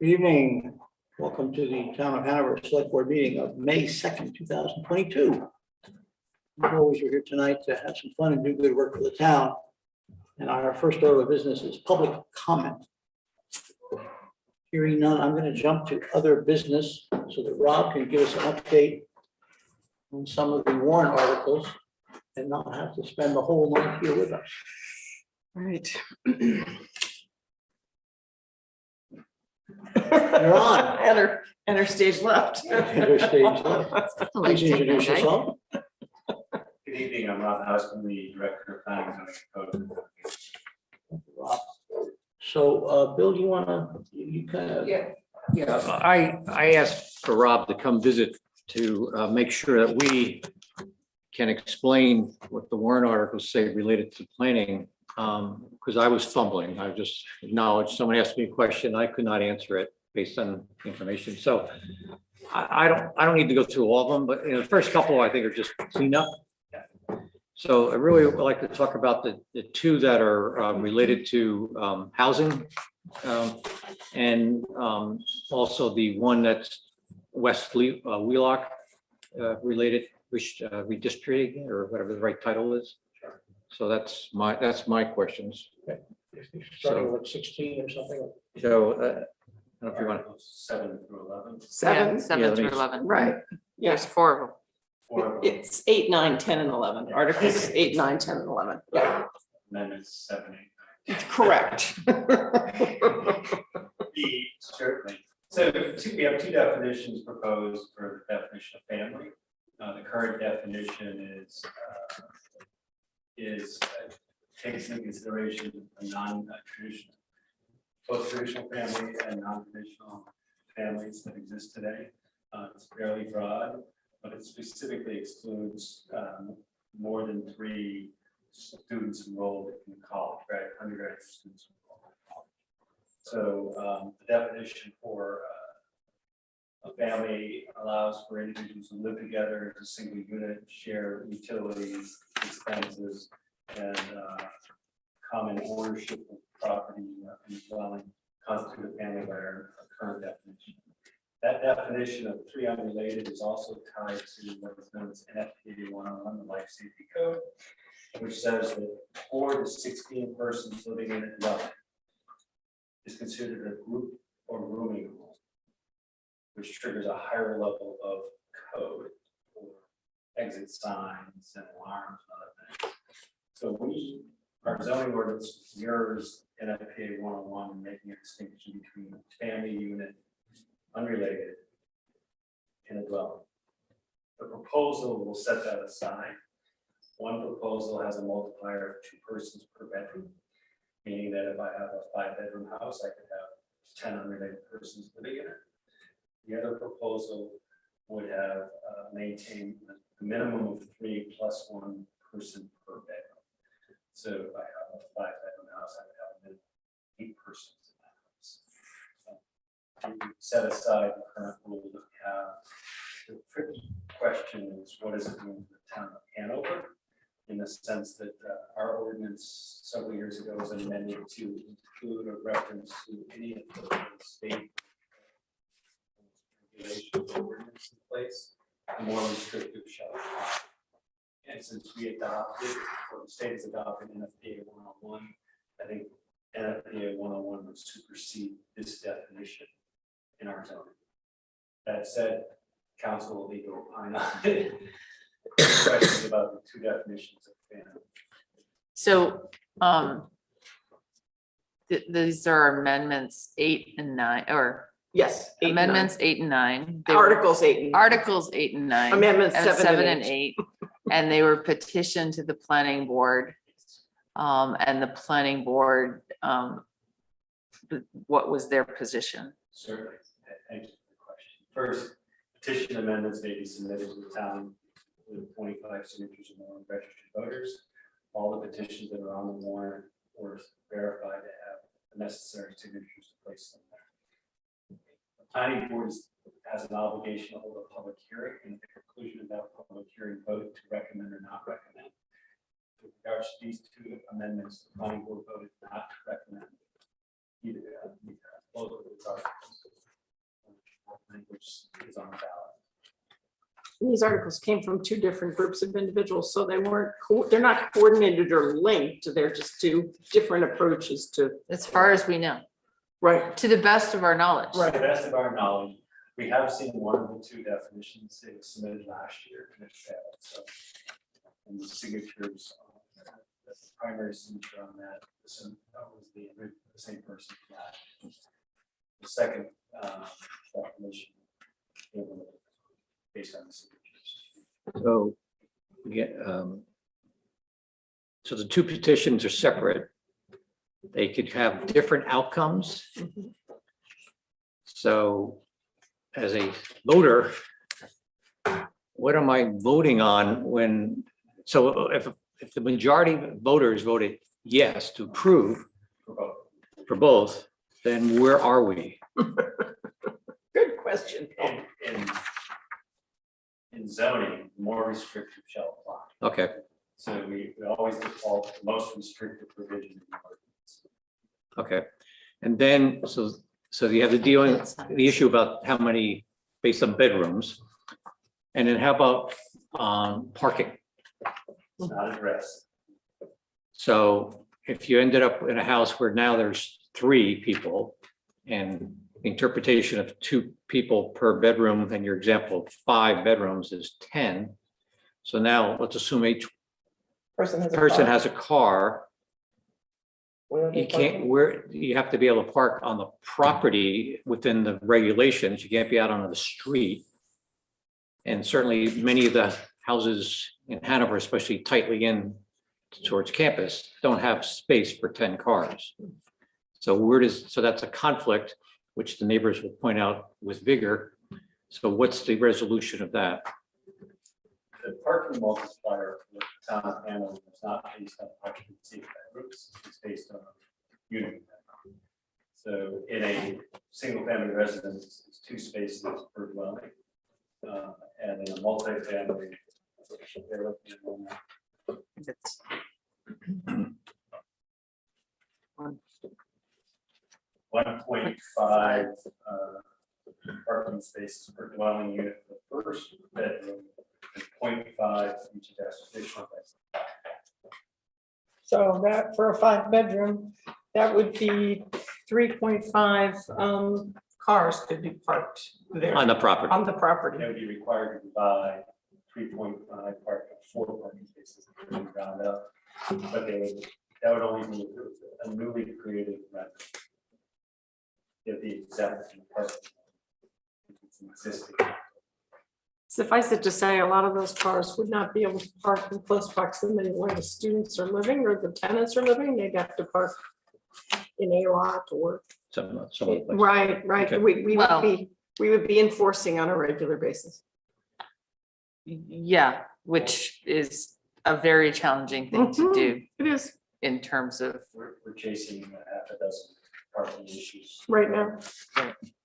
Good evening. Welcome to the Town of Hanover Select Board meeting of May 2nd, 2022. As always, we're here tonight to have some fun and do good work for the town. And our first order of business is public comment. Hearing none, I'm going to jump to other business so that Rob can give us an update on some of the warrant articles and not have to spend the whole night here with us. Right. You're on. Enter stage left. Enter stage left. Please introduce yourself. Good evening, I'm Rob Houseman, the Director of Planning and Code. Rob. So, Bill, do you want to, you kind of. Yeah, I asked for Rob to come visit to make sure that we can explain what the warrant articles say related to planning. Because I was fumbling. I just acknowledged someone asked me a question. I could not answer it based on information. So I don't need to go through all of them, but the first couple I think are just cleanup. So I really would like to talk about the two that are related to housing, and also the one that's West Wheelock related, which redistricting or whatever the right title is. So that's my questions. Starting with 16 or something. So I don't know if you want. 7 through 11. Seven. Yeah, 7 let through me- 11. Right. There's Yes. 4 of them. It's 8, 9, 10, and 11. Articles 8, 9, 10, and 11. Yeah, Amendments 7, 8, 9. correct. Certainly. So we have two definitions proposed for the definition of family. The current definition takes into consideration a non-traditional, both traditional family and non-traditional families that exist today. It's fairly broad, but it specifically excludes more than 3 students enrolled in college, right? Undergraduate students enrolled in college. So the definition for a family allows for individuals to live together as a single unit, share utilities, expenses, and common ownership of property and dwelling constitute a family by our current definition. That definition of 3 unrelated is also tied to what is known as NFPA 101, the Life Safety Code, which says that 4 to 16 persons living in a dwelling is considered a group or rooming home, which triggers a higher level of code for exit signs and alarms and other things. So our zoning ordinance mirrors NFPA 101, making a distinction between family unit, unrelated, and a dwelling. The proposal will set that aside. One proposal has a multiplier of 2 persons per bedroom, meaning that if I have a 5-bedroom house, I could have 10 unrelated persons living in it. The other proposal would have maintained a minimum of 3 plus 1 person per bedroom. So if I have a 5-bedroom house, I would have a minimum of 8 persons in that house. We set aside the current rule that we have. The tricky question is, what does it mean for the town of Hanover? In the sense that our ordinance several years ago was amended to include a reference to any of the state regulations or ordinance in place, the more restrictive shall be. And since we adopted, or the state has adopted NFPA 101, I think NFPA 101 would supersede this definition in our zoning. That said, council will legal opine on it. Questions about the 2 definitions of family. So these are amendments 8 and 9, or Yes. 8 and 9. amendments 8 and 9. They were- Articles 8 and 9. Articles 8 and 9. Amendments and 7 and 8. And they were petitioned to the planning board. And the planning board, what was their position? Certainly. Thank you for the question. First, petition amendments may be submitted to the town with 25 signatures or more registered voters. All the petitions that are on the warrant were verified to have the necessary signatures to place them there. The planning board has an obligation to hold a public hearing, and at the conclusion of that public hearing, vote to recommend or not recommend. With regards to these 2 amendments, the planning board voted not to recommend either both of those articles. is on the ballot. These articles came from two different groups of individuals, so they weren't, they're not coordinated or linked. They're just two different approaches to. As far as we know, Right. to the best of our knowledge. To the best of our knowledge, we have seen one of the two definitions they submitted last year and it failed, so. And the signatures, the primary signature on that, that was the same person for that. The second definition, based on the signatures. So, yeah, so the two petitions are separate. They could have different outcomes. So as a voter, what am I voting on when, so if the majority of voters voted yes to approve for both, then where are we? Good question. In zoning, more restrictive shall apply. Okay, So we always default to the most restrictive provision in the ordinance. okay. And then, so you have the issue about how many based on bedrooms. And then how about parking? It's not addressed. So if you ended up in a house where now there's 3 people and the interpretation of 2 people per bedroom, and your example of 5 bedrooms is 10. So now let's assume each Person has a car. You can't, you have to be able to park on the property within the regulations. You can't be out on the street. And certainly many of the houses in Hanover, especially tightly in towards campus, don't have space for 10 cars. So so that's a conflict, which the neighbors will point out with vigor. So what's the resolution of that? The parking multiplier for the town of Hanover is not based on occupancy of bedrooms, it's based on unit. So in a single family residence, it's 2 spaces per dwelling. And in a multifamily, they're looking at one. 1.5 parking spaces per dwelling unit for the first bedroom, and 0.5 each additional bedroom. So that for a 5-bedroom, that would be 3.5 cars could be parked there On the property. on the property. They would be required to provide 3.5 4 parking spaces from the ground up, but that would only be a newly created resident. It'd be exempt from parking. It's existing. Suffice it to say, a lot of those cars would not be able to park in close proximity where the students are living or the tenants are living. They'd have to park in a lot or. Some Right. Okay. We Well- would be enforcing on a regular basis. Yeah, which is a very challenging thing to do It is in terms of, We're chasing half a dozen parking issues. right now,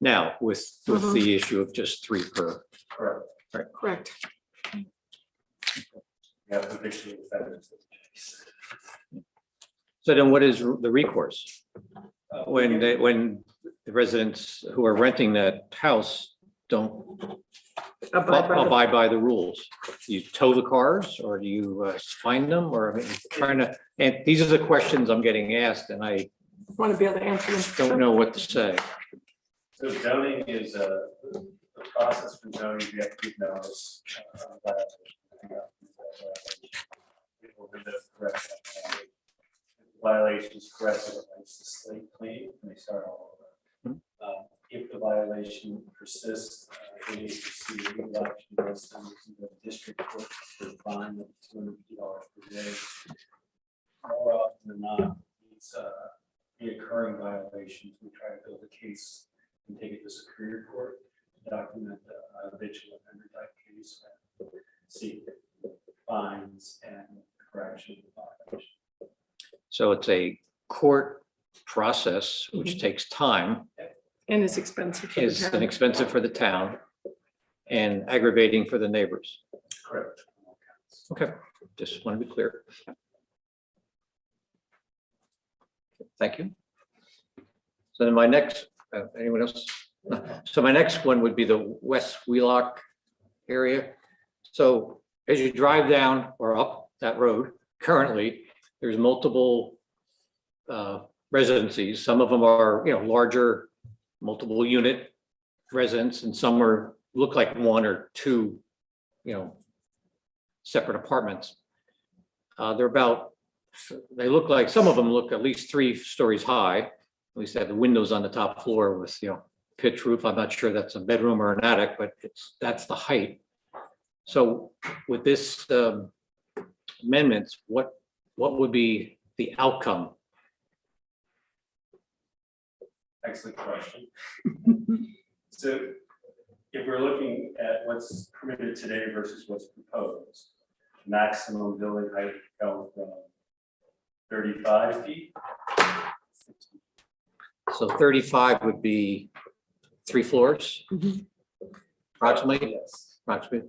Now with the issue of just 3 per. Correct. correct. We have habitual offenders. So then what is the recourse? When the residents who are renting that house don't abide by the rules? Do you tow the cars or do you fine them? Or I mean, trying to, and these are the questions I'm getting asked and I Want to be able to answer them. don't know what to say. So zoning is the process for zoning, you have to give notice. Violation is corrected, it's the slate clean, and they start all over. If the violation persists, they need to see legal action, goes to the district court for a fine of $250 per day. More often than not, it's reoccurring violations. We try to build a case and take it to Superior Court, document a habitual offender type case, seek fines and correction of violation. So it's a court process, which takes time, And it's expensive. for the is town. expensive for the town and aggravating for the neighbors. Correct. Okay, just want to be clear. Thank you. So then my next, anyone else So my next one would be the West Wheelock area. So as you drive down or up that road, currently, there's multiple residencies. Some of them are, larger, multiple unit residents, and some look like one or two, separate apartments. They look like, some of them look at least 3 stories high. At least they have the windows on the top floor with, pitch roof. I'm not sure that's a bedroom or an attic, but that's the height. So with this amendments, what would be the outcome? Excellent question. So if we're looking at what's permitted today versus what's proposed, maximum building height go from 35 feet. So 35 would be 3 floors, approximately. Yes. Approximately.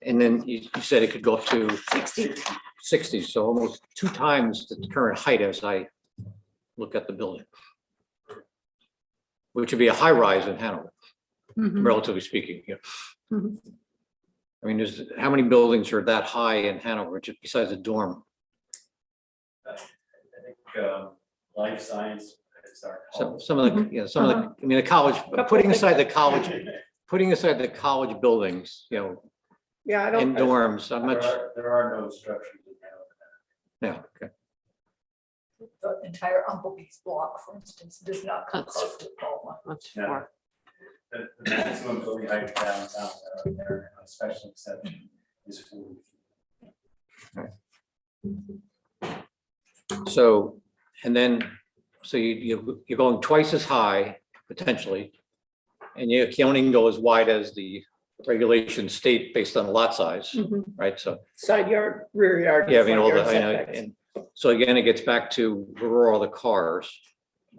And then you said it could go up to 60, so almost 2 times the current height as I look at the building, which would be a high rise in Hanover, relatively speaking. Yeah. Mhm. I mean, how many buildings are that high in Hanover, just besides a dorm? I think life science is our. Some of the, some of the, I mean, the college, putting aside the college buildings, Yeah, I and don't, dorms, I'm not, There are no structures in Hanover. yeah, okay. The entire Umblebee's block, for instance, does not come That's- close to the Palma. That's Yeah. 4. The maximum building height downtown, there, a special exception is 40 feet. So, and then, so you're going twice as high potentially, and you can only go as wide as the regulations state based on lot size, right? So, side yard, rear yard. yeah, I mean, all front the, yard I know, setbacks. and so again, it gets back to where are all the cars?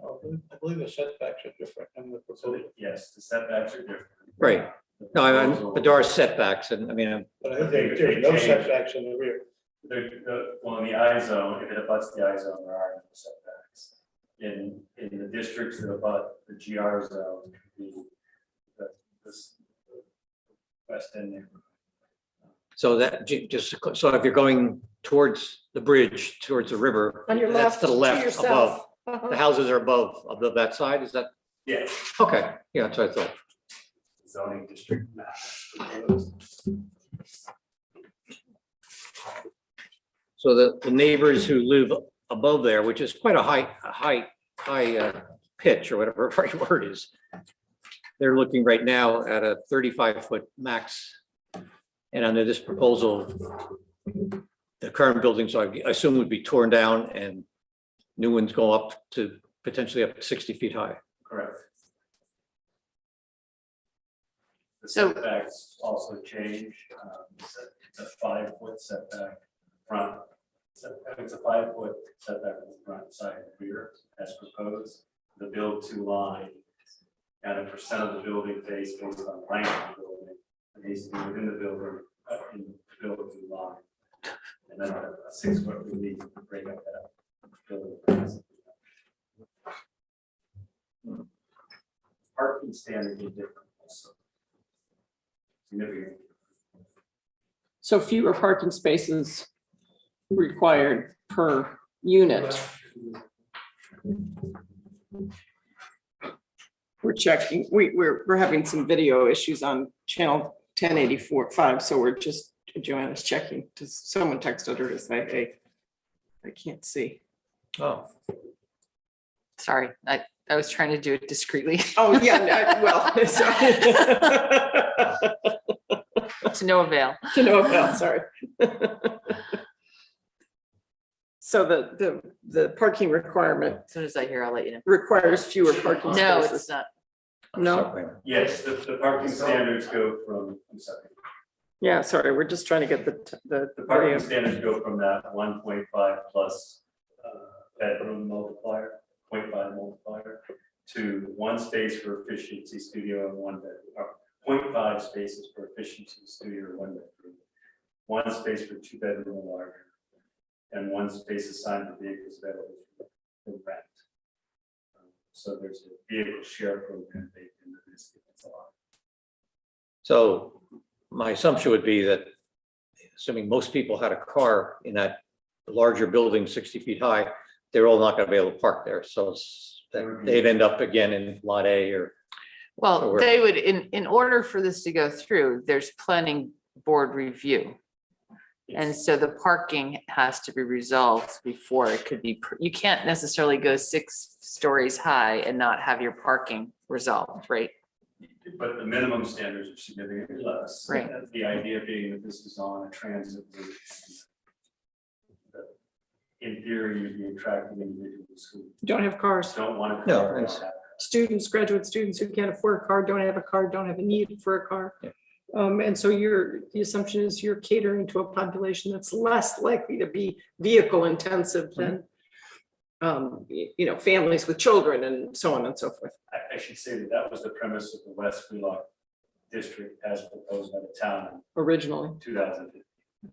I believe the setbacks are different than the So proposal. yes, the setbacks are different. Right. No, but there are setbacks, and I mean, But I think there's no setbacks in the rear. Well, in the I zone, if it abuts the I zone, there are no setbacks. In the districts that abut the GR zone, the west end neighborhood. so that so if you're going towards the bridge, towards the river, On your that's left, to the to left, yourself. above. Uh-huh. The houses are above that side, is that, Yeah, okay, yeah, that's what I thought. zoning district map. Proposed. So the neighbors who live above there, which is quite a high pitch or whatever the right word is, they're looking right now at a 35-foot max. And under this proposal, the current buildings, I assume, would be torn down and new ones go up to potentially up to 60 feet high. Correct. The So- setbacks also change. It's a 5-foot setback front. It's a 5-foot setback from the front, side, and rear as proposed. The build to line and a percent of the building face based on length of the building. It needs to be within the building, in the build to line. And then a 6-foot relief to break up that building. Parking standard is different also. Significant. So fewer parking spaces required per unit. We're checking, we're having some video issues on channel 1084.5, so we're just, Joanna's checking, because someone texted her to say, hey, I can't see. Oh. Sorry, I was trying to do it discreetly. Oh, yeah, well, sorry. To no avail. To no avail, sorry. So the parking requirement As soon as I hear, I'll let you know. requires fewer parking No, spaces. it's not. No, Yes, the parking standards go from, I'm sorry, yeah, sorry, we're just trying to get the the parking video. standards go from that 1.5 plus bedroom multiplier, 0.5 multiplier, to 1 space for efficiency studio and 1 bedroom, or 0.5 spaces for efficiency studio or 1 bedroom, 1 space for 2 bedroom or larger, and 1 space assigned for vehicles available for rent. So there's a vehicle share program baked into this. It's a lot. So my assumption would be that, assuming most people had a car in that larger building, 60 feet high, they're all not going to be able to park there. So they'd end up again in lot A or. Well, So they would, in order for this to go through, there's planning board review. And so the parking has to be resolved before it could be, you can't necessarily go 6 stories high and not have your parking resolved, right? But the minimum standards are significantly less. Right. The idea being that this is on a transit route. In theory, you'd be attracting individuals who Don't have cars. don't want to. No, it's- Students, graduate students who can't afford a car, don't have a car, don't have a need for a car. Yeah. And so the assumption is you're catering to a population that's less likely to be vehicle intensive than, families with children and so on and so forth. I should say that that was the premise of the West Wheelock district as proposed by the town Originally. in 2015.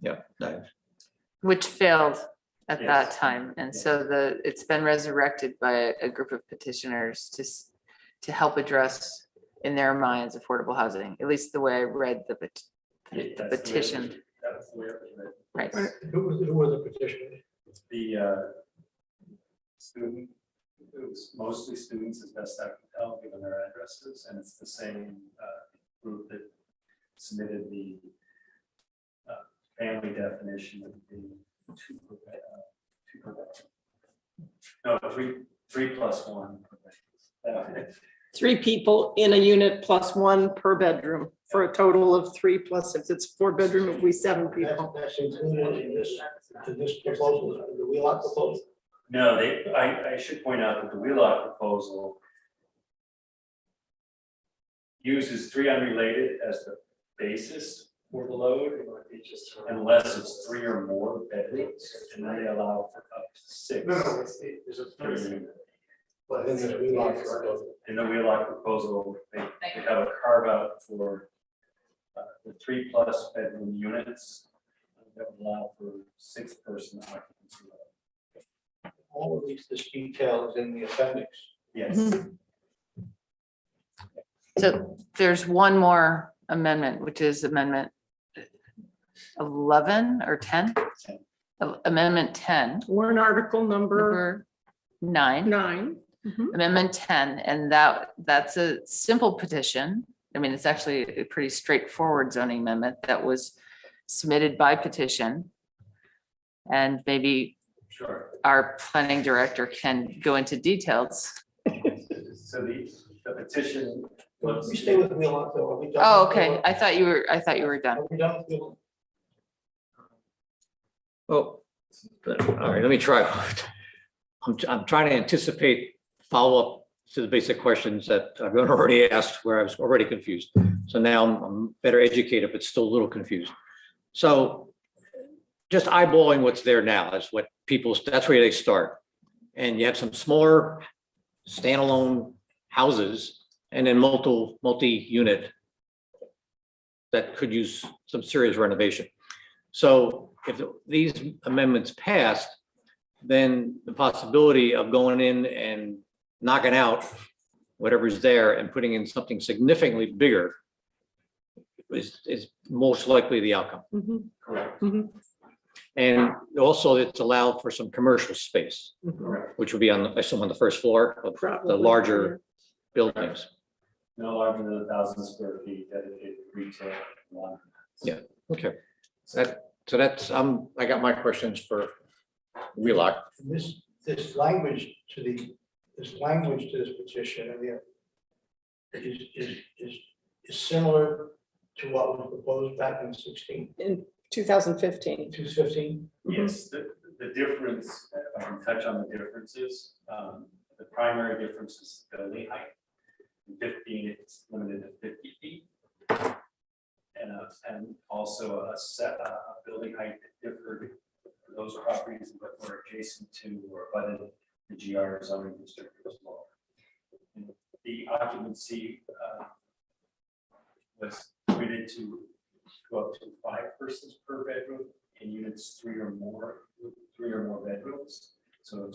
Yeah. No. Which failed at that Yes. time. And so it's been resurrected by a group of petitioners to help address, in their minds, affordable housing, at least the way I read the That's the way it was- petition. That's the way it was written. Right. Who were the petitioners? The student, it was mostly students as best I can tell, given their addresses, and it's the same group that submitted the family definition of the two per bedroom. No, three plus one. per bedroom. 3 people in a unit plus 1 per bedroom for a total of 3 plus, if it's 4-bedroom, it would be 7 people. That's included in this proposal, the Wheelock proposal. No, I should point out that the Wheelock proposal uses 3 unrelated as the basis for the load, unless it's 3 or more bedrooms, and then they allow for up to 6. per unit. But in the Wheelock proposal. In the Wheelock proposal, they have a carve out for the 3 plus bedroom units that would allow for 6-person occupancy. All of this detail is in the appendix. Yes. So there's one more amendment, which is amendment 11 or 10? Amendment 10, Warrant article number number 9. 9. Mhm. Amendment 10, and that's a simple petition. I mean, it's actually a pretty straightforward zoning amendment that was submitted by petition. And maybe Sure. our planning director can go into details. So the petition was. We stay with Wheelock though. Are we done Oh, with okay. Wheelock? I thought you were done. Are we done with Wheelock? Oh, all right, let me try. I'm trying to anticipate follow-up to the basic questions that I've already asked where I was already confused. So now I'm better educated, but still a little confused. So just eyeballing what's there now is what that's where they start. And you have some smaller standalone houses and then multi-unit that could use some serious renovation. So if these amendments passed, then the possibility of going in and knocking out whatever's there and putting in something significantly bigger is most likely the outcome. Mhm. Correct. Mhm. And also it's allowed for some commercial space, Mhm. Correct. which would be on, I assume, on the first floor of the Probably, larger buildings. No larger than 1,000 square feet dedicated to retail. laundry. Yeah. Okay. So that's, I got my questions for Wheelock. This language to this petition, I mean, is similar to what was proposed back in 16, In 2015. 2015. Yes, the difference, if I can touch on the differences, the primary difference is building height. In 15, it's limited to 50 feet. And also a building height that differed for those properties that were adjacent to or abutted the GR zoning district as well. And the occupancy was limited to go up to 5 persons per bedroom in units 3 or more bedrooms. So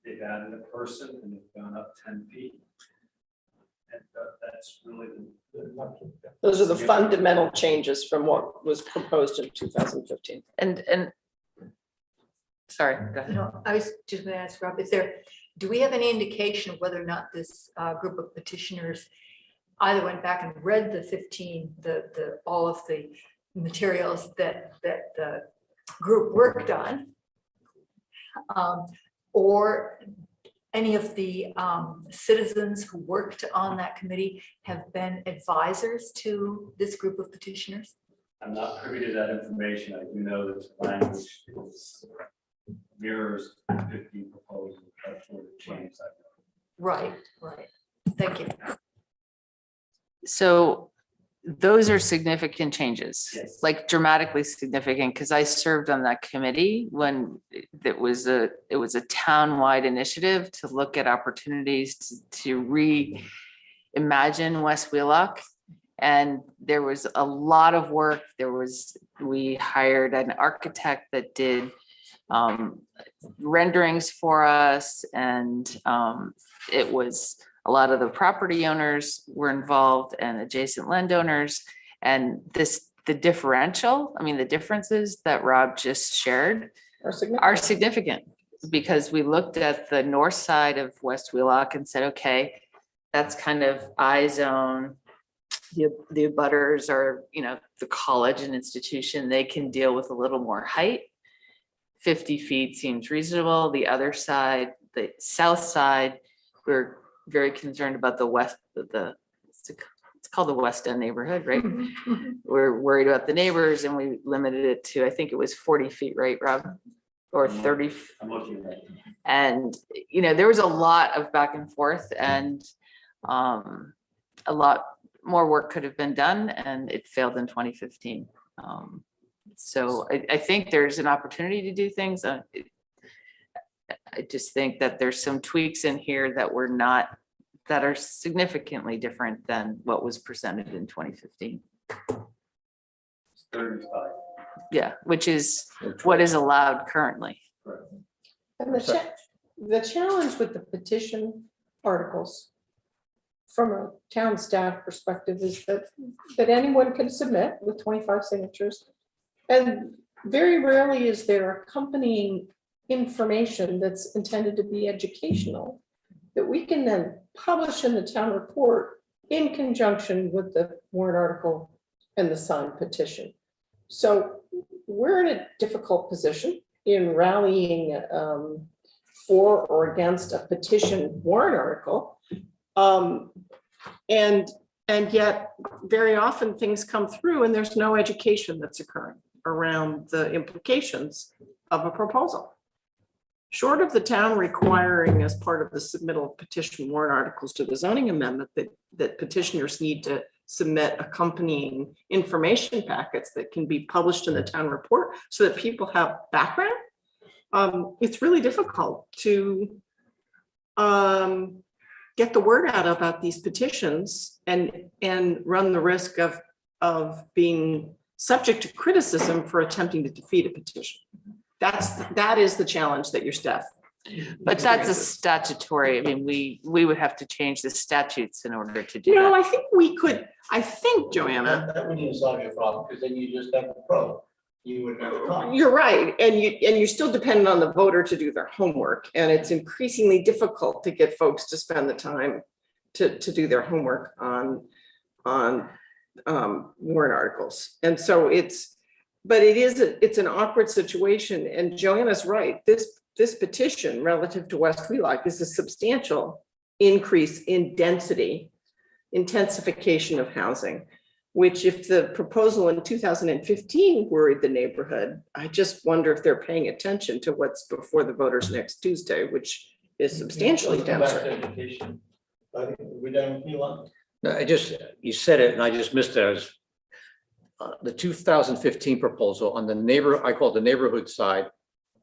they've added a person and they've gone went up 10 feet. And that's really Those are the fundamental changes from what was proposed in 2015. And sorry, go ahead. No, I was just gonna ask Rob, do we have any indication of whether or not this group of petitioners either went back and read all of the materials that the group worked on? Or any of the citizens who worked on that committee have been advisors to this group of petitioners? I'm not privy to that information. I do know that the language mirrors 15 proposals. That's where the change I know. Right. Thank you. So those are significant changes, Yes. like dramatically significant, because I served on that committee when it was a town-wide initiative to look at opportunities to reimagine West Wheelock. And there was a lot of work. We hired an architect that did renderings for us, and it was a lot of the property owners were involved and adjacent landowners. And the differences that Rob just shared are significant, because we looked at the north side of West Wheelock and said, okay, that's kind of I zone. The abutters are, the college and institution, they can deal with a little more height. 50 feet seems reasonable. The other side, the south side, we're very concerned about the west, it's called the West End neighborhood, right? We're worried about the neighbors, and we limited it to, I think it was 40 feet, right, Rob? Or 30. I'm looking at it. And, there was a lot of back and forth, and a lot more work could have been done, and it failed in 2015. So I think there's an opportunity to do things. I just think that there's some tweaks in here that are significantly different than what was presented in 2015. 35. Yeah, which is what is allowed currently. And the challenge with the petition articles from a town staff perspective is that anyone can submit with 25 signatures. And very rarely is there accompanying information that's intended to be educational that we can then publish in the town report in conjunction with the warrant article and the signed petition. So we're in a difficult position in rallying for or against a petition warrant article. And yet very often things come through and there's no education that's occurring around the implications of a proposal. Short of the town requiring, as part of the submittal of petition warrant articles to the zoning amendment, that petitioners need to submit accompanying information packets that can be published in the town report so that people have background. It's really difficult to get the word out about these petitions and run the risk of being subject to criticism for attempting to defeat a petition. That is the challenge that your staff. But that's a statutory, we would have to change the statutes in order to do No, that. I think we could, Joanna, That would need to solve your problem, because then you just have a pro. You would never come. you're right. And you're still dependent on the voter to do their homework. And it's increasingly difficult to get folks to spend the time to do their homework on warrant articles. And so it's an awkward situation. And Joanna's right. This petition relative to West Wheelock is a substantial increase in density, intensification of housing, which if the proposal in 2015 worried the neighborhood, I just wonder if they're paying attention to what's before the voters next Tuesday, which is substantially Let's go back denser. to education. We done with Elon? No, you said it and I just missed it. I was, the 2015 proposal on I call it the neighborhood side,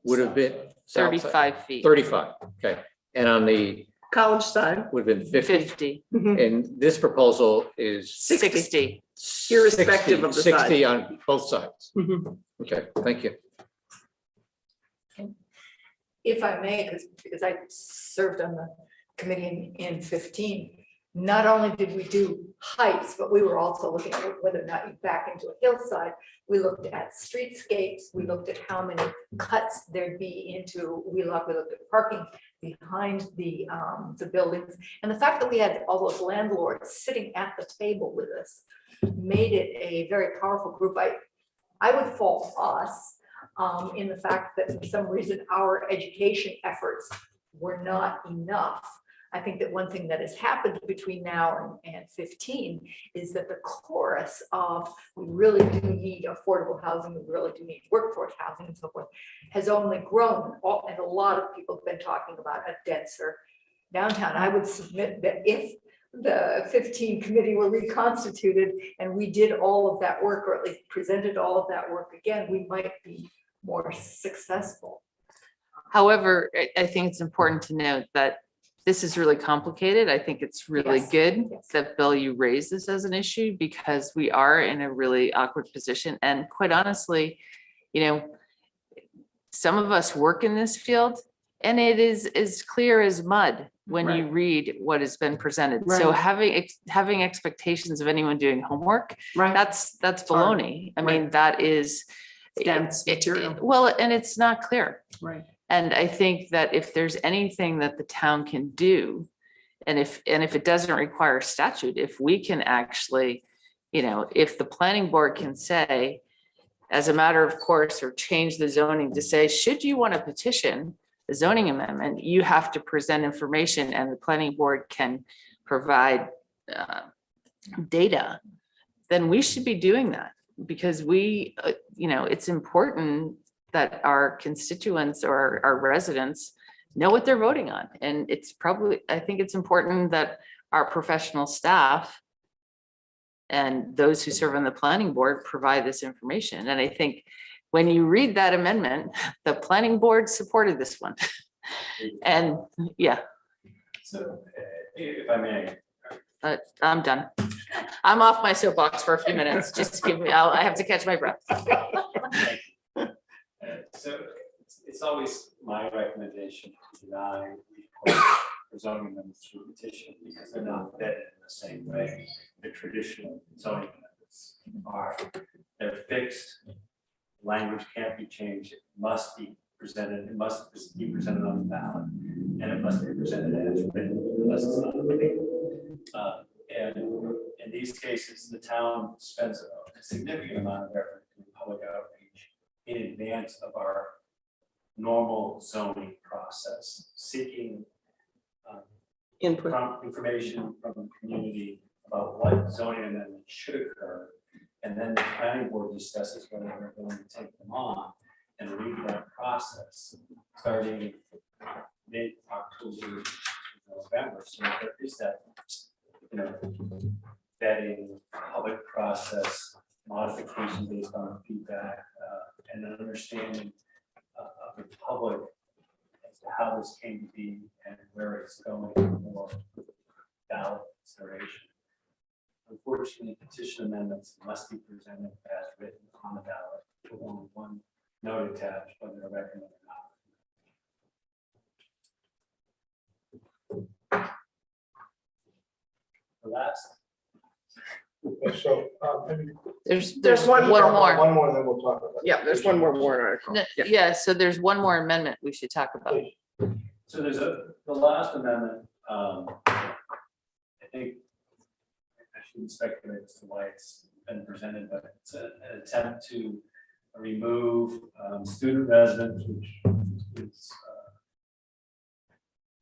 would have been south side, 35 feet. 35, okay. And on the, College side. would have been 50. 50, And this proposal is 60. Irrespective of the 60 on both sides. Mhm. Okay, thank you. If I may, because I served on the committee in 15, not only did we do heights, but we were also looking at whether or not you back into a hillside. We looked at streetscapes, we looked at how many cuts there'd be into, we looked at parking behind the buildings. And the fact that we had all those landlords sitting at the table with us made it a very powerful group. I would fault us in the fact that for some reason our education efforts were not enough. I think that one thing that has happened between now and 15 is that the chorus of we really do need affordable housing, we really do need workforce housing and so forth has only grown. And a lot of people have been talking about a denser downtown. I would submit that if the 15 committee were reconstituted and we did all of that work, or at least presented all of that work again, we might be more successful. However, I think it's important to note that this is really complicated. I think it's really Yes, good yes. that, Bill, you raised this as an issue because we are in a really awkward position. And quite honestly, you know, some of us work in this field and it is as clear as mud when you read what has been presented. So Right. having expectations of anyone doing homework, Right. that's baloney. I mean, that is Dense material. well, and it's not clear. Right. And I think that if there's anything that the town can do, and if it doesn't require statute, if we can actually, you know, if the planning board can say, as a matter of course, or change the zoning to say, should you want to petition the zoning amendment, you have to present information and the planning board can provide data, then we should be doing that because we, you know, it's important that our constituents or our residents know what they're voting on. And it's probably, I think it's important that our professional staff and those who serve on the planning board provide this information. And I think when you read that amendment, the planning board supported this one. And yeah, So if I may, I'm done. I'm off my soapbox for a few minutes. Just give me, I have to catch my breath. so it's always my recommendation to deny request for zoning amendments through petition because they're not vetted in the same way the traditional zoning amendments are. They're fixed. Language can't be changed. It must be presented. It must be presented on the ballot, and it must be presented as written unless it's not written. And in these cases, the town spends a significant amount of effort in public outreach in advance of our normal zoning process, seeking Input. information from the community about what zoning amendments should occur. And then the planning board discusses whether they're going to take them on and read that process starting mid-October, November. So there is that, you know, vetting, public process, modification based on feedback, and an understanding of the public as to how this came to be and where it's going for ballot consideration. Unfortunately, petition amendments must be presented as written on the ballot with only one note attached, whether they're recommended or not. The last. So, maybe There's one more. one more, then we'll talk about. Yeah, there's one more warrant article. No, yeah, so there's one more amendment we should talk about. So there's the last amendment, I think, I shouldn't speculate as to why it's been presented, but it's an attempt to remove student residence, which is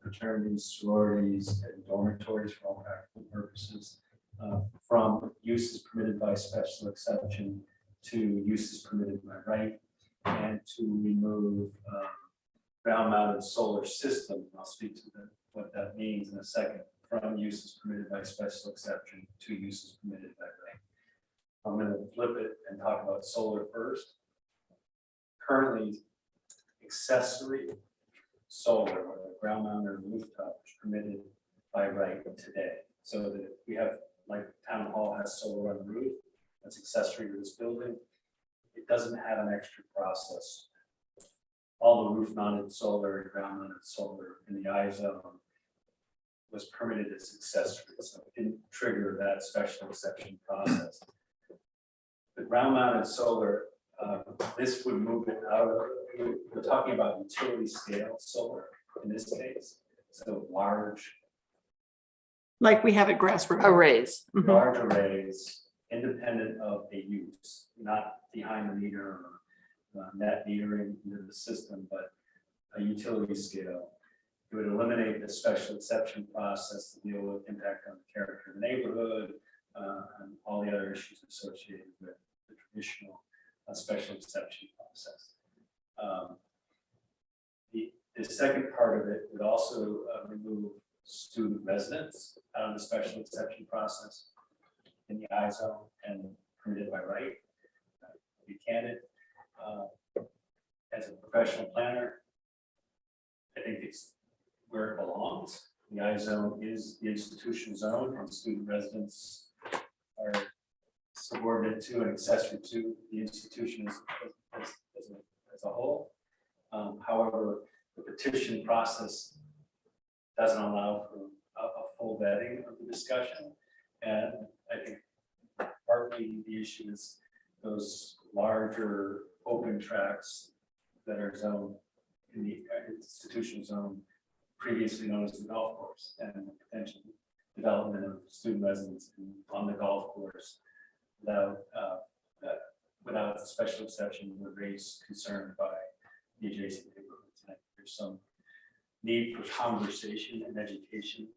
fraternities, sororities, and dormitories for all practical purposes, from uses permitted by special exception to uses permitted by right, and to remove ground-mounted solar system. I'll speak to what that means in a second, from uses permitted by special exception to uses permitted by right. I'm going to flip it and talk about solar first. Currently, accessory solar, or ground-mounted rooftop, is permitted by right today. So that if we have, like town hall has solar on the roof, that's accessory to this building. It doesn't have an extra process. All the roof mounted solar and ground mounted solar in the I zone was permitted as accessory, so it didn't trigger that special exception process. The ground mounted solar, this would move it out of, we're talking about utility scale solar in this case, so large, Like we have at Grassroots. Arrays. Mhm. large arrays, independent of a use, not behind the meter or net metering into the system, but a utility scale. It would eliminate the special exception process to deal with impact on the character of the neighborhood, and all the other issues associated with the traditional special exception process. The second part of it would also remove student residents out of the special exception process in the I zone and permitted by right. To be candid, as a professional planner, I think it's where it belongs. The I zone is the institution zone, and student residents are subordinate to and accessory to the institution as a whole. However, the petition process doesn't allow for a full vetting of the discussion. And I think partly the issue is those larger open tracks that are zoned in the institution zone, previously known as the golf course, and the potential development of student residents on the golf course without a special exception would raise concern by the adjacent neighborhoods. And there's some need for conversation and education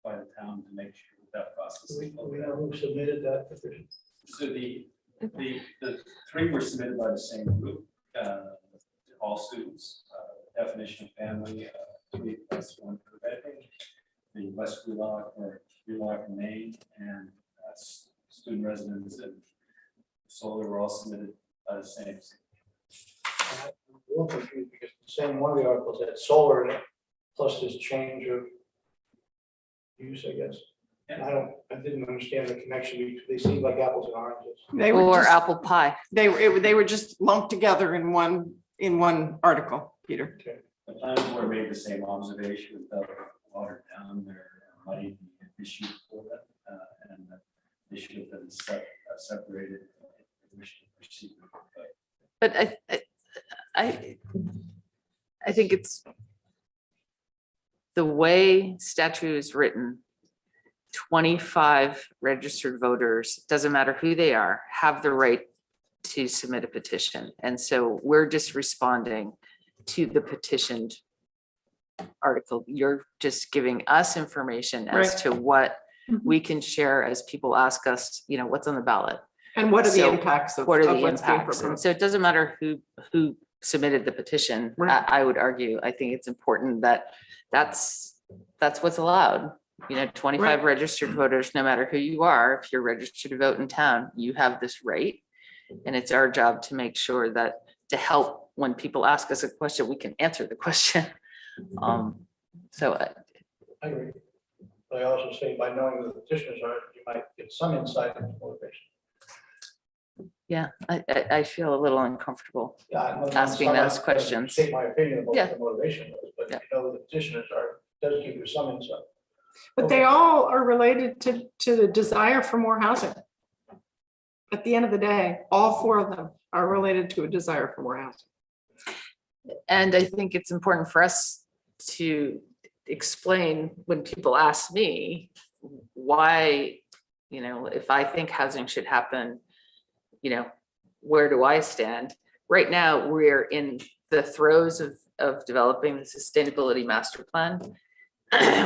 by the town to make sure that process. Do we know who submitted that petition? So the three were submitted by the same group, all students. Definition of family, 3+1 for vetting, the West Wheelock or Wheelock in Maine, and student residents and solar were all submitted by the same. I'm a little confused because the same one of the articles had solar in it, plus this change of use, I guess. And I didn't understand the connection between, they seem like apples and oranges. They were Or just, apple pie. they were just lumped together in one article, Peter. The planning board made the same observation, felt watered down, there might be an issue for them, and the issue of them separated. But I think it's the way statute is written, 25 registered voters, doesn't matter who they are, have the right to submit a petition. And so we're just responding to the petitioned article. You're just giving us information as Right. to what Mhm. we can share as people ask us, what's on the ballot. And what are the So, impacts of What are of the what's being impacts? And proposed? so it doesn't matter who submitted the petition. Right. I would argue, I think it's important that that's what's allowed. 25 Right. registered voters, no matter who you are, if you're registered to vote in town, you have this right. And it's our job to make sure that to help when people ask us a question, we can answer the question. So I agree. But I also say by knowing who the petitioners are, you might get some insight into motivation. yeah, I feel a little uncomfortable. Yeah, I'm not Asking saying those I questions. State my opinion about Yeah. what the motivation was, but Yeah. you know who the petitioners are, does give you some insight. But they all are related to the desire for more housing. At the end of the day, all four of them are related to a desire for more housing. And I think it's important for us to explain when people ask me why, if I think housing should happen, where do I stand? Right now, we're in the throes of developing the sustainability master plan.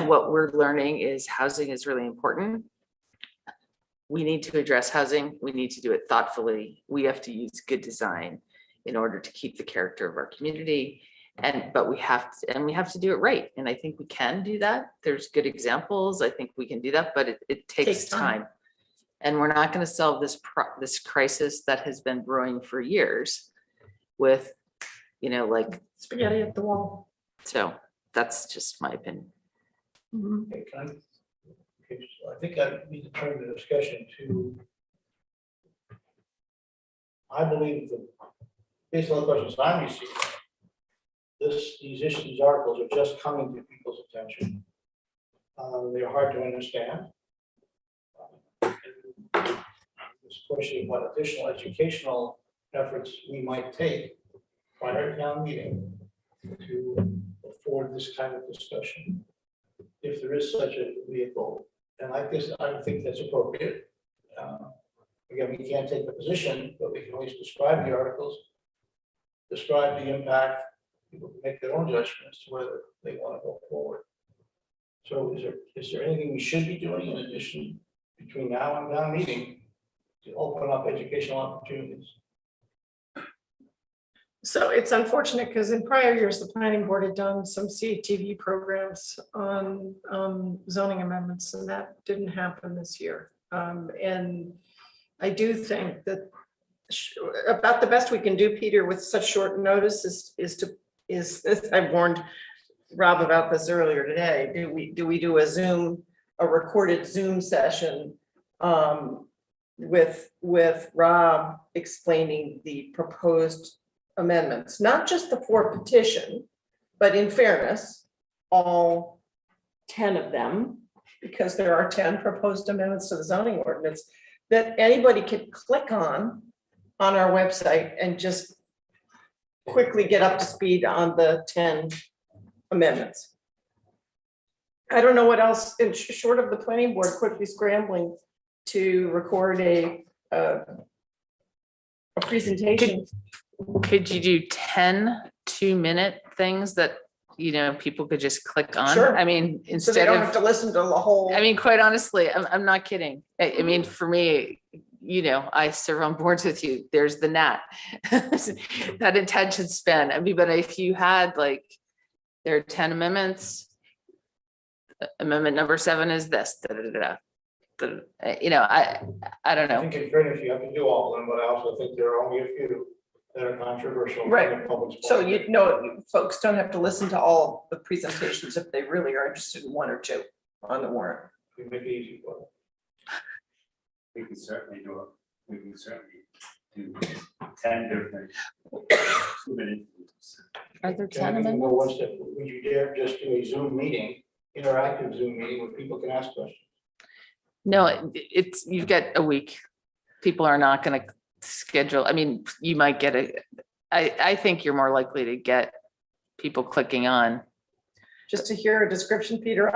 What we're learning is housing is really important. We need to address housing. We need to do it thoughtfully. We have to use good design in order to keep the character of our community. But we have to do it right. And I think we can do that. There's good examples. I think we can do that, but it takes time. And we're not going to solve this crisis that has been brewing for years with, Spaghetti at the wall. so that's just my opinion. Mhm. Okay, so I think I need to turn the discussion to, I believe that based on the questions I'm receiving, these articles are just coming to people's attention. They're hard to understand. This question of what additional educational efforts we might take prior to town meeting to afford this kind of discussion, if there is such a vehicle. And I guess I would think that's appropriate. Again, we can't take a position, but we can always describe the articles, describe the impact. People can make their own judgment as to whether they want to go forward. So is there anything we should be doing in addition between now and town meeting to open up educational opportunities? So it's unfortunate because in prior years, the planning board had done some CTV programs on zoning amendments, and that didn't happen this year. And I do think that about the best we can do, Peter, with such short notice is I warned Rob about this earlier today. Do we do a recorded Zoom session with Rob explaining the proposed amendments, not just the 4 petition, but in fairness, all 10 of them, because there are 10 proposed amendments to the zoning ordinance that anybody can click on our website and just quickly get up to speed on the 10 amendments. I don't know what else, short of the planning board quickly scrambling to record a presentation. Could you do 10 2-minute things that, people could just click on? Sure. I mean, So they instead don't have of, to listen to the whole. I mean, quite honestly, I'm not kidding. I mean, for me, I serve on boards with you. There's the NAT, that attention span. I mean, but if you had there are 10 amendments, amendment number 7 is this, da, da, da, da. I don't I know. think in fairness, you have to do all of them, but I also think there are only a few that are controversial. from Right. the public's So point of view. folks don't have to listen to all the presentations if they really are interested in 1 or 2 on the warrant. We make it easy for them. We can certainly do it. We can certainly do 10 different 2-minute. Are there 10 Can I even go amendments? one step? Would you dare just do a Zoom meeting, interactive Zoom meeting where people can ask questions? No, you've got a week. People are not going to schedule. I mean, you might get I think you're more likely to get people clicking on. Just to hear a description, Peter,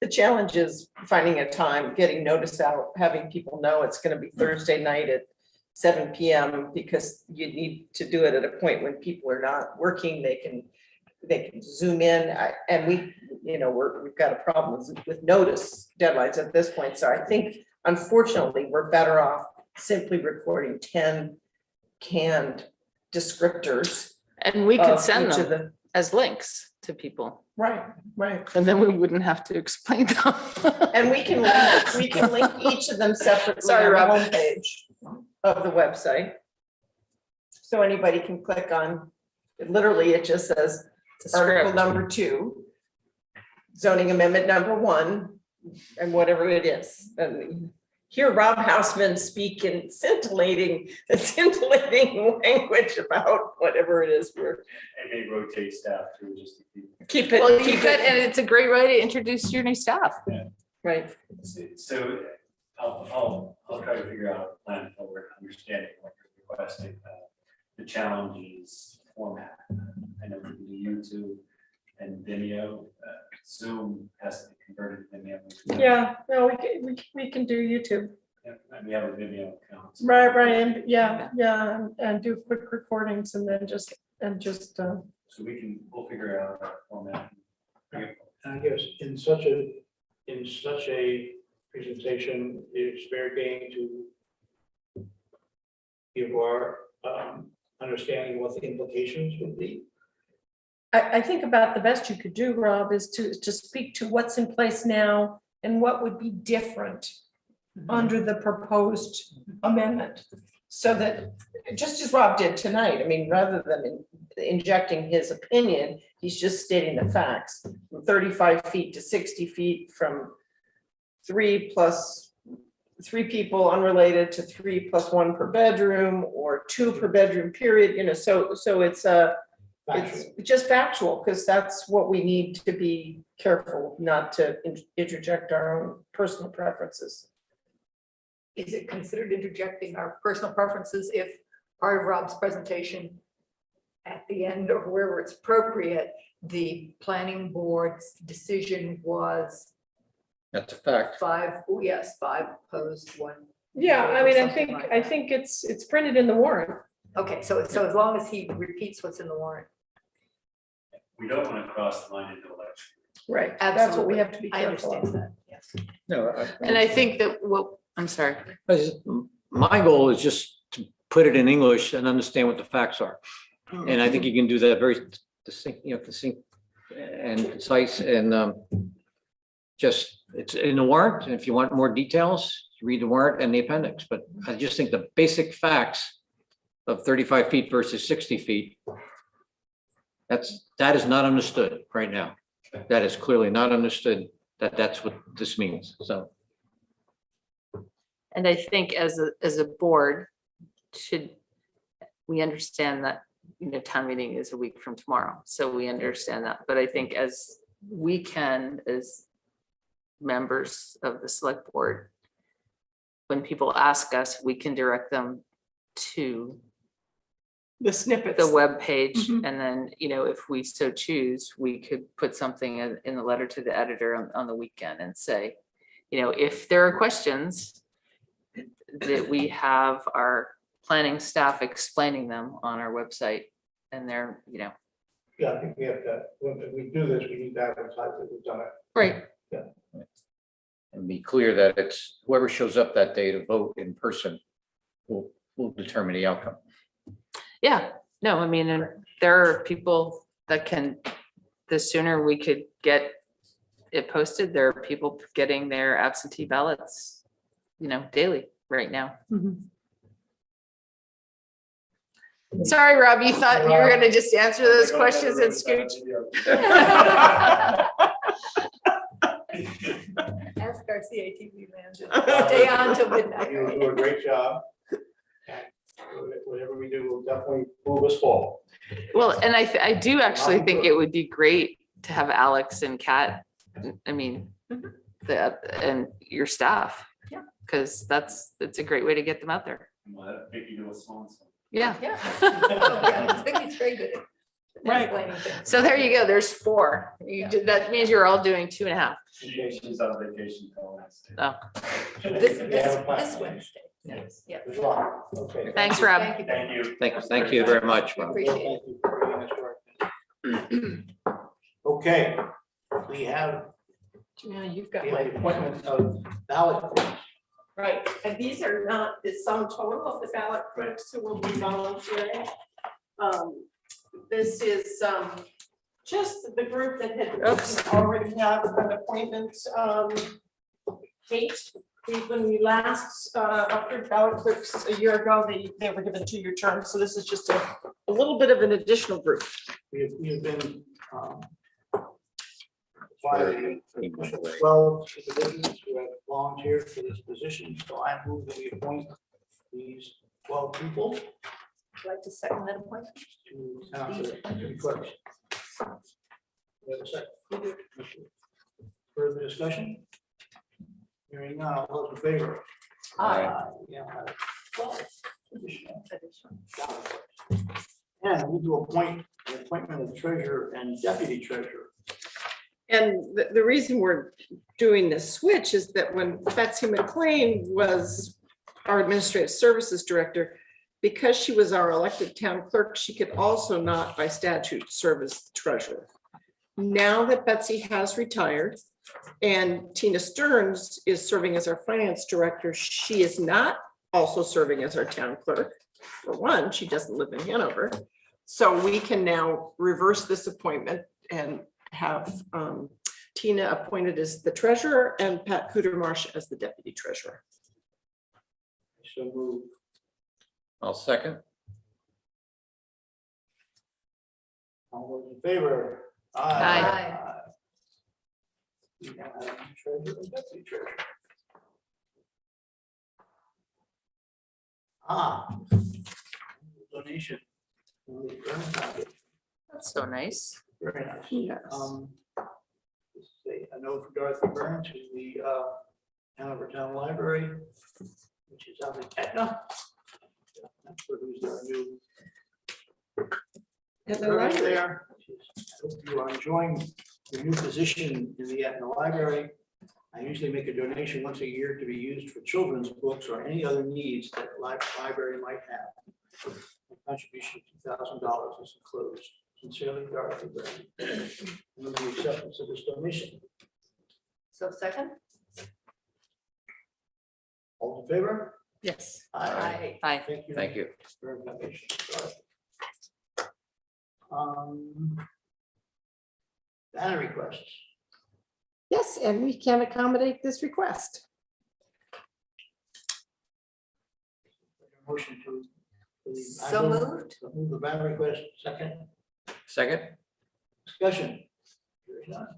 the challenge is finding a time, getting notice out, having people know it's going to be Thursday night at 7 p.m. because you need to do it at a point when people are not working. They can zoom in, and we've got a problem with notice deadlines at this point. So I think, unfortunately, we're better off simply recording 10 canned descriptors. And we could of send each of them as links to people, Right. and then we wouldn't have to explain them. And we can link each of them separately Sorry, on the Rob. homepage of the website. So anybody can click on, literally, it just says It's a article script. number 2, zoning amendment number 1, and whatever it is. And hear Rob Hausman speak in scintillating language about whatever it is we're And they rotate staff too, just to keep it. Well, keep you could, it- and it's a great way to introduce your new staff. Right. So I'll try to figure out a plan forward, understanding what you're requesting. The challenge is format. I know we can do YouTube and Vimeo. Zoom has to be converted to Vimeo. Yeah, no, we can do YouTube. And we have a Vimeo account. Right, and and do quick recordings and then just. So we'll figure out our format. And I guess in such a presentation, it's fair game to give our understanding what the implications would be. I think about the best you could do, Rob, is to speak to what's in place now and what would be different under the proposed amendment. So that, just as Rob did tonight, I mean, rather than injecting his opinion, he's just stating the facts. From 35 feet to 60 feet, from 3 people unrelated to 3 + 1 per bedroom, or 2 per bedroom period, so it's It's Factual. just factual, because that's what we need to be careful not to interject our own personal preferences. Is it considered interjecting our personal preferences if part of Rob's presentation at the end or wherever it's appropriate, the planning board's decision was That's a fact. 5 opposed, 1. Yeah, I mean, Something like I that. think it's printed in the warrant. Okay, so as long as he repeats what's in the warrant. We don't want to cross the line into election. Right. That's what we Absolutely. have to be I careful understand of. that, yes. No, And I think that, well, I'm sorry. My goal is just to put it in English and understand what the facts are. And I think you can do that very distinct, distinct and concise and just, it's in the warrant. And if you want more details, you read the warrant and the appendix. But I just think the basic facts of 35 feet versus 60 feet, that is not understood right now. That is clearly not understood, that's what this means. So. And I think as a board, we understand that, town meeting is a week from tomorrow, so we understand that. But I think as we can, as members of the select board, when people ask us, we can direct them to The snippets. the webpage, Mhm. and then, if we so choose, we could put something in the letter to the editor on the weekend and say, if there are questions, that we have our planning staff explaining them on our website, and they're, Yeah, I think we have to, when we do this, we need to advertise that we've done it. right. And be clear that it's whoever shows up that day to vote in person will determine the outcome. Yeah, no, I mean, and there are people that can, the sooner we could get it posted, there are people getting their absentee ballots, daily right now. Mhm. Sorry, Rob, you thought you were gonna just answer those questions and scooch? Ask our CATV man to stay on till midnight. You'll do a great job. And whatever we do will definitely move us forward. Well, and I do actually think it would be great to have Alex and Kat, I mean, and your staff. Yeah. Because it's a great way to get them out there. Make you do a song. Yeah. Yeah. Vicky's very good at Right. explaining things. So there you go. There's 4. That means you're all doing 2.5. She's on vacation till Wednesday. Oh, This Wednesday. Yes. Yeah. Good luck. Okay. Thanks, Rob. Thank you. Thank you. Thank you very much. Rob. Appreciate it. Thank you for bringing this work. Okay, we have Yeah, you've got the my. appointment of ballot clerks. Right, and these are not the sum total of the ballot clerks who will be volunteering. This is just the group that had already have an appointment date. When we last approved ballot clerks a year ago, they were given 2-year terms, so this is just a little bit of an additional group. We have been by 12 individuals who have volunteered for this position, so I move that we appoint these 12 people Would you like to second that appointment? to town clerks. We have a second. Further discussion? Hearing none, all those in favor? Aye. We now have 12 additional ballot clerks. And we need to appoint the appointment of treasurer and deputy treasurer. And the reason we're doing this switch is that when Betsy McLean was our administrative services director, because she was our elected town clerk, she could also not by statute serve as treasurer. Now that Betsy has retired and Tina Stearns is serving as our finance director, she is not also serving as our town clerk. For one, she doesn't live in Hanover. So we can now reverse this appointment and have Tina appointed as the treasurer and Pat Kudermarsh as the deputy treasurer. So move. I'll second. All those in favor? Aye. We now have treasurer and deputy treasurer. Donation. That's so nice. Very nice. Yes. This is a note from Dorothy Byrne to the Hanover Town Library, which is out in Etna. That's where who's our new And the library library. there. I hope you are enjoying your new position in the Etna Library. I usually make a donation once a year to be used for children's books or any other needs that the library might have. The contribution of $2,000 is enclosed. Sincerely, Dorothy Byrne. Move the acceptance of this donation. So second? All in favor? Yes. Aye. Hi. Thank you. Thank you. For your donation. Banner requests. Yes, and we can accommodate this request. Motion to. So moved. Move the banner request, second. Second? Discussion. Hearing none.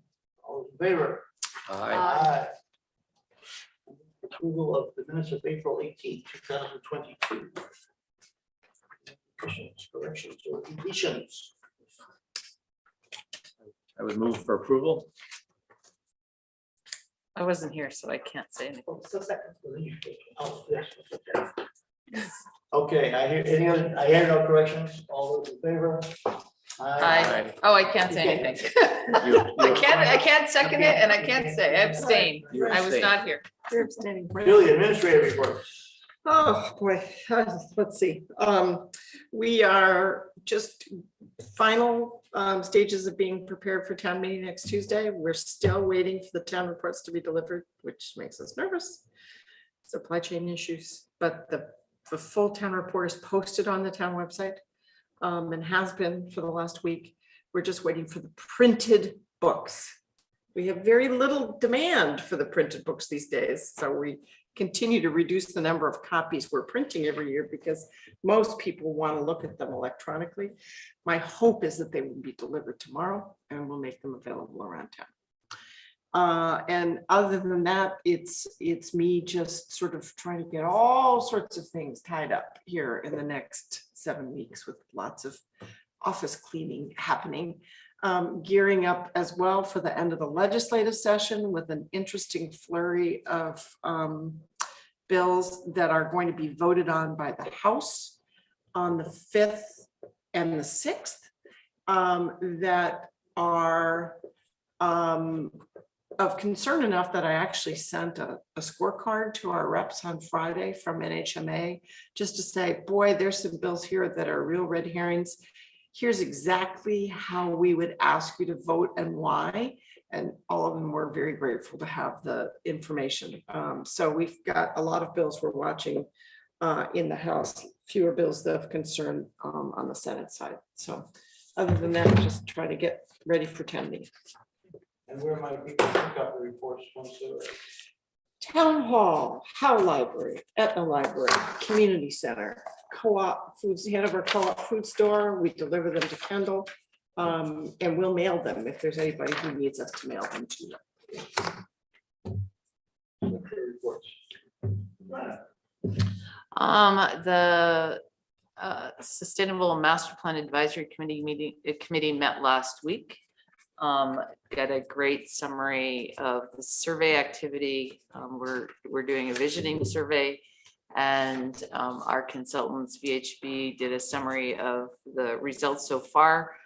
All in favor? Aye. Aye. Approval of the minutes of April 18th, 2022. Additions, corrections, or deletions. I would move for approval. I wasn't here, so I can't say anything. Oh, so second. Oh, yes, okay. Okay, I hear no corrections. All those in favor? Aye. Oh, I can't say anything. You- I can't second it and I can't say, I abstain. You I was abstain. not here. You're abstaining. Julie, administrative report. Oh, boy, let's see. We are just final stages of being prepared for town meeting next Tuesday. We're still waiting for the town reports to be delivered, which makes us nervous. Supply chain issues, but the full town report is posted on the town website and has been for the last week. We're just waiting for the printed books. We have very little demand for the printed books these days, so we continue to reduce the number of copies we're printing every year because most people want to look at them electronically. My hope is that they will be delivered tomorrow and we'll make them available around town. And other than that, it's me just sort of trying to get all sorts of things tied up here in the next 7 weeks with lots of office cleaning happening. Gearing up as well for the end of the legislative session with an interesting flurry of bills that are going to be voted on by the House on the 5th and the 6th that are of concern enough that I actually sent a scorecard to our reps on Friday from NHMA just to say, boy, there's some bills here that are real red herrings. Here's exactly how we would ask you to vote and why. And all of them were very grateful to have the information. So we've got a lot of bills we're watching in the House, fewer bills that of concern on the Senate side. So other than that, just try to get ready for town meeting. And where might people pick up the reports once they're ready? Town Hall, Howe Library, Etna Library, Community Center, Co-op Foods, Hanover Co-op Food Store. We deliver them to Kendall. And we'll mail them if there's anybody who needs us to mail them to them. Reports. The Sustainable Master Plan Advisory Committee met last week. Got a great summary of the survey activity. We're doing a visioning survey, and our consultants VHB did a summary of the results so far.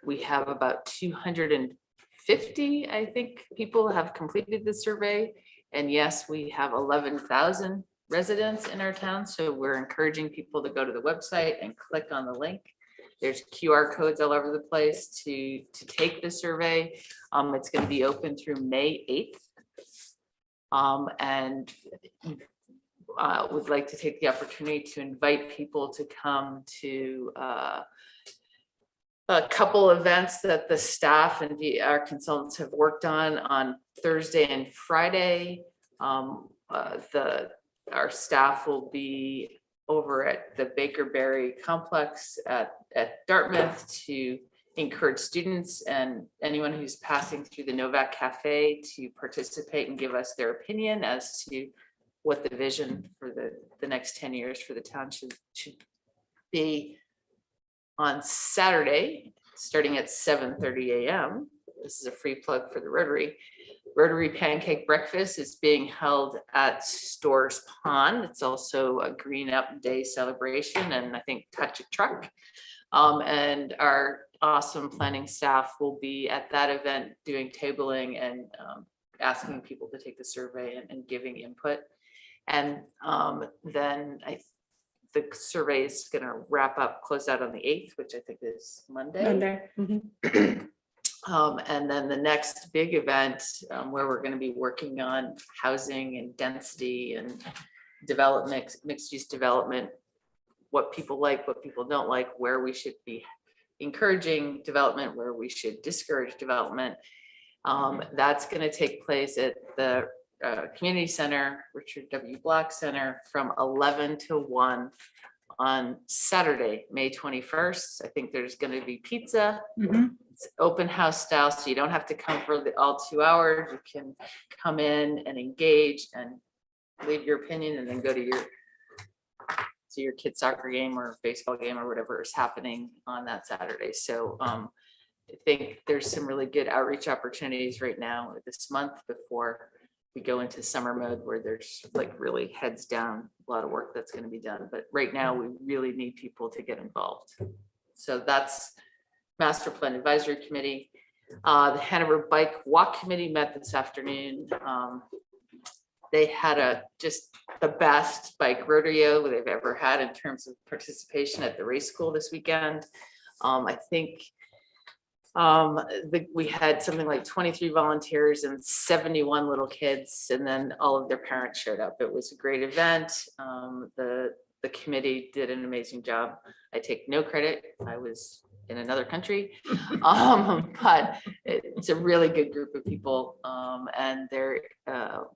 We have about 250, I think, people have completed the survey. And yes, we have 11,000 residents in our town. So we're encouraging people to go to the website and click on the link. There's QR codes all over the place to take the survey. It's going to be open through May 8th. And would like to take the opportunity to invite people to come to a couple events that the staff and our consultants have worked on Thursday and Friday. Our staff will be over at the Bakerberry complex at Dartmouth to encourage students and anyone who's passing through the Novak Cafe to participate and give us their opinion as to what the vision for the next 10 years for the town should be. on Saturday, starting at 7:30 a.m. This is a free plug for the Rotary. Rotary Pancake Breakfast is being held at Stores Pond. It's also a Green Up Day celebration and I think Touch a Truck. And our awesome planning staff will be at that event doing tabling and asking people to take the survey and giving input. And then the survey is going to wrap up, close out on the 8th, which I think is Monday. Mhm. And then the next big event where we're going to be working on housing and density and development, mixed use development, what people like, what people don't like, where we should be encouraging development, where we should discourage development. That's going to take place at the Community Center, Richard W. Black Center, from 11 to 1 on Saturday, May 21st. I think there's going to be pizza. It's open house style, so you don't have to come for all 2 hours. You can come in and engage and leave your opinion and then go to your kid's soccer game or baseball game or whatever is happening on that Saturday. So I think there's some really good outreach opportunities right now this month before we go into summer mode where there's like really heads down, a lot of work that's going to be done. But right now we really need people to get involved. So that's Master Plan Advisory Committee. The Hanover Bike Walk Committee met this afternoon. They had just the best bike rodeo they've ever had in terms of participation at the race school this weekend. I think we had something like 23 volunteers and 71 little kids, and then all of their parents showed up. It was a great event. The committee did an amazing job. I take no credit. I was in another country, but it's a really good group of people, and they're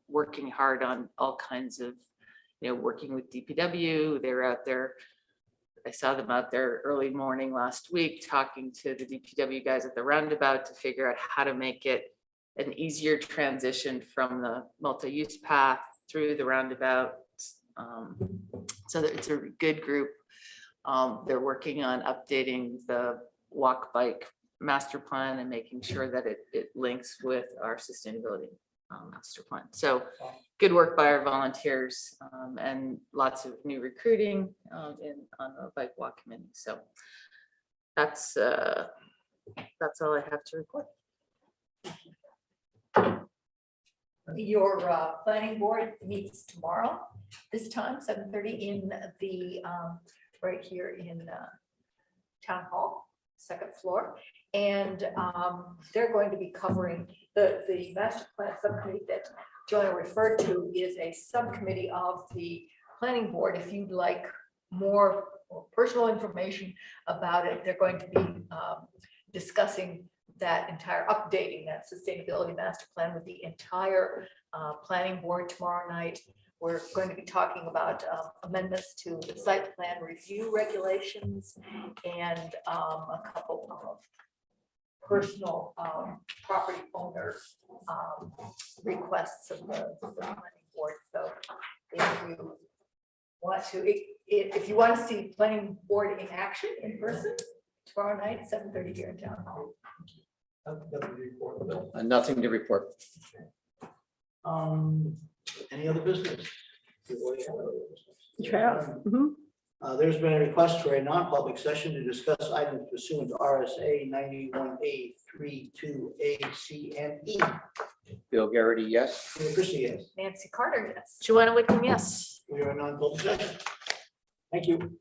working hard on all kinds of, working with DPW. They're out there. I saw them out there early morning last week talking to the DPW guys at the roundabout to figure out how to make it an easier transition from the multi-use path through the roundabout. So that it's a good group. They're working on updating the walk bike master plan and making sure that it links with our sustainability master plan. So good work by our volunteers, and lots of new recruiting on the bike walk committee. So that's all I have to report. Your planning board meets tomorrow, this time, 7:30 in the, right here in Town Hall, second floor. And they're going to be covering the master plan subcommittee that Joanna referred to is a subcommittee of the planning board. If you'd like more personal information about it, they're going to be discussing that entire, updating that sustainability master plan with the entire planning board tomorrow night. We're going to be talking about amendments to the site plan review regulations and a couple of personal property owner requests of the planning board. So if you want to, if you want to see planning board in action in person tomorrow night, 7:30 here in Town Hall. Nothing to report. Any other business? There's been a request for a non-public session to discuss items pursuant to RSA 91A 32A, C, and E. Bill Garrity, yes. Christie, yes. Nancy Carter, yes. Joanna Whitcomb, yes. We are in non-public session. Thank you.